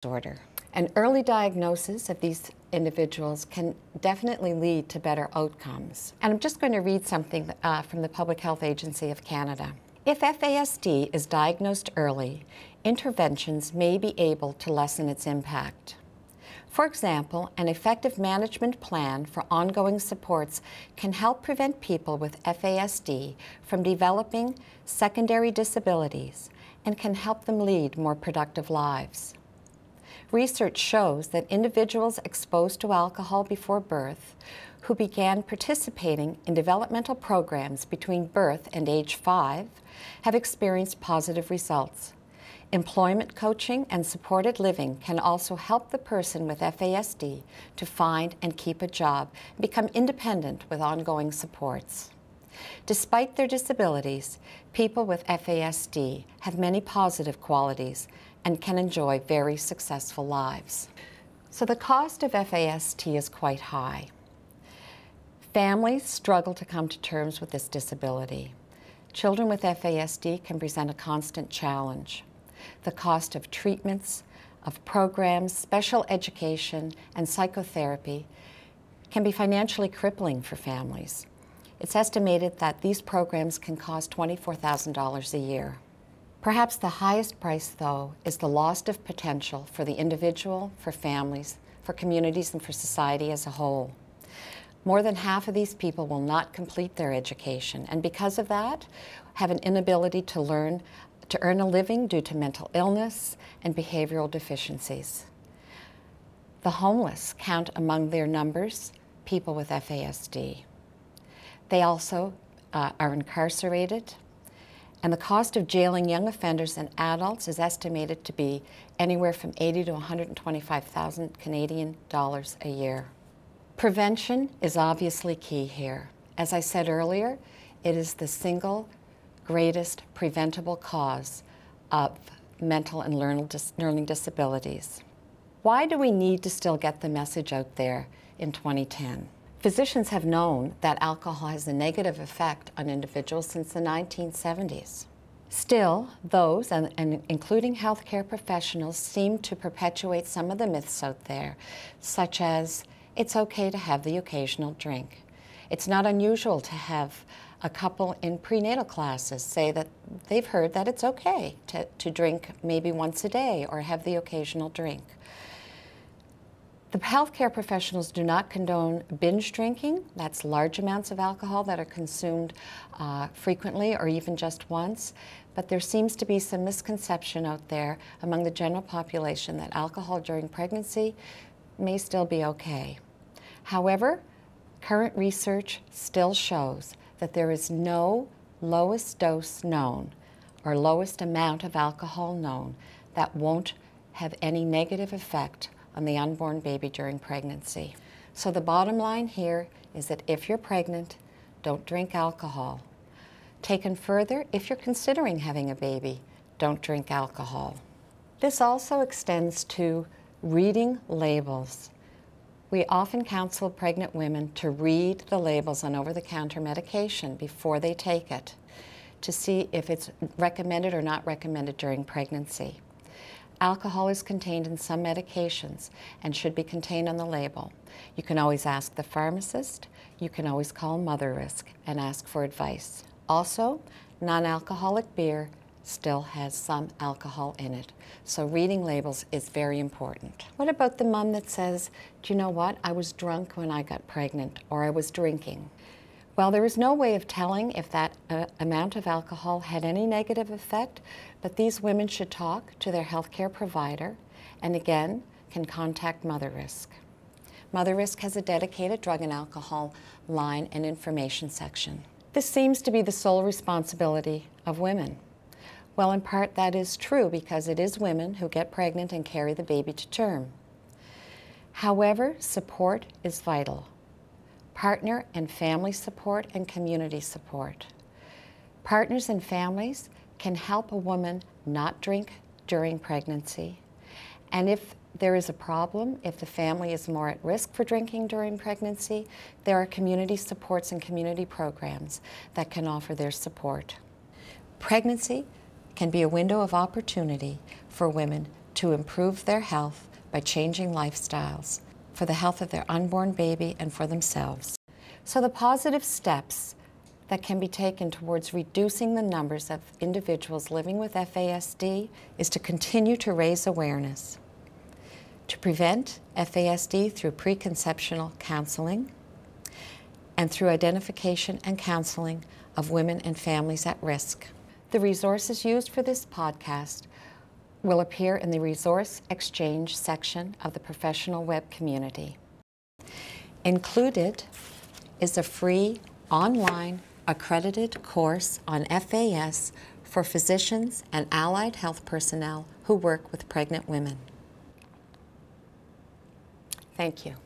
disorder. An early diagnosis of these individuals can definitely lead to better outcomes. And I'm just going to read something from the Public Health Agency of Canada. If FASD is diagnosed early, interventions may be able to lessen its impact. For example, an effective management plan for ongoing supports can help prevent people with FASD from developing secondary disabilities and can help them lead more productive lives. Research shows that individuals exposed to alcohol before birth who began participating in developmental programs between birth and age 5 have experienced positive results. Employment coaching and supported living can also help the person with FASD to find and keep a job and become independent with ongoing supports. Despite their disabilities, people with FASD have many positive qualities and can enjoy very successful lives. So the cost of FASD is quite high. Families struggle to come to terms with this disability. Children with FASD can present a constant challenge. The cost of treatments, of programs, special education, and psychotherapy can be financially crippling for families. It's estimated that these programs can cost $24,000 a year. Perhaps the highest price, though, is the loss of potential for the individual, for families, for communities, and for society as a whole. More than half of these people will not complete their education, and because of that, have an inability to earn a living due to mental illness and behavioral deficiencies. The homeless count among their numbers people with FASD. They also are incarcerated, and the cost of jailing young offenders and adults is estimated to be anywhere from $80,000 to $125,000 Canadian dollars a year. Prevention is obviously key here. As I said earlier, it is the single greatest preventable cause of mental and learning disabilities. Why do we need to still get the message out there in 2010? Physicians have known that alcohol has a negative effect on individuals since the 1970s. Still, those, and including healthcare professionals, seem to perpetuate some of the myths out there, such as it's okay to have the occasional drink. It's not unusual to have a couple in prenatal classes say that they've heard that it's okay to drink maybe once a day or have the occasional drink. The healthcare professionals do not condone binge drinking. That's large amounts of alcohol that are consumed frequently or even just once. But there seems to be some misconception out there among the general population that alcohol during pregnancy may still be okay. However, current research still shows that there is no lowest dose known or lowest amount of alcohol known that won't have any negative effect on the unborn baby during pregnancy. So the bottom line here is that if you're pregnant, don't drink alcohol. Taken further, if you're considering having a baby, don't drink alcohol. This also extends to reading labels. We often counsel pregnant women to read the labels on over-the-counter medication before they take it to see if it's recommended or not recommended during pregnancy. Alcohol is contained in some medications and should be contained on the label. You can always ask the pharmacist. You can always call Mother Risk and ask for advice. Also, non-alcoholic beer still has some alcohol in it. So reading labels is very important. What about the mom that says, do you know what, I was drunk when I got pregnant, or I was drinking? Well, there is no way of telling if that amount of alcohol had any negative effect, but these women should talk to their healthcare provider and again can contact Mother Risk. Mother Risk has a dedicated drug and alcohol line and information section. This seems to be the sole responsibility of women. Well, in part that is true because it is women who get pregnant and carry the baby to term. However, support is vital. Partner and family support and community support. Partners and families can help a woman not drink during pregnancy. And if there is a problem, if the family is more at risk for drinking during pregnancy, there are community supports and community programs that can offer their support. Pregnancy can be a window of opportunity for women to improve their health by changing lifestyles for the health of their unborn baby and for themselves. So the positive steps that can be taken towards reducing the numbers of individuals living with FASD is to continue to raise awareness, to prevent FASD through preconceptional counseling, and through identification and counseling of women and families at risk. The resources used for this podcast will appear in the Resource Exchange section of the professional web community. Included is a free online accredited course on FAS for physicians and allied health personnel who work with pregnant women. Thank you.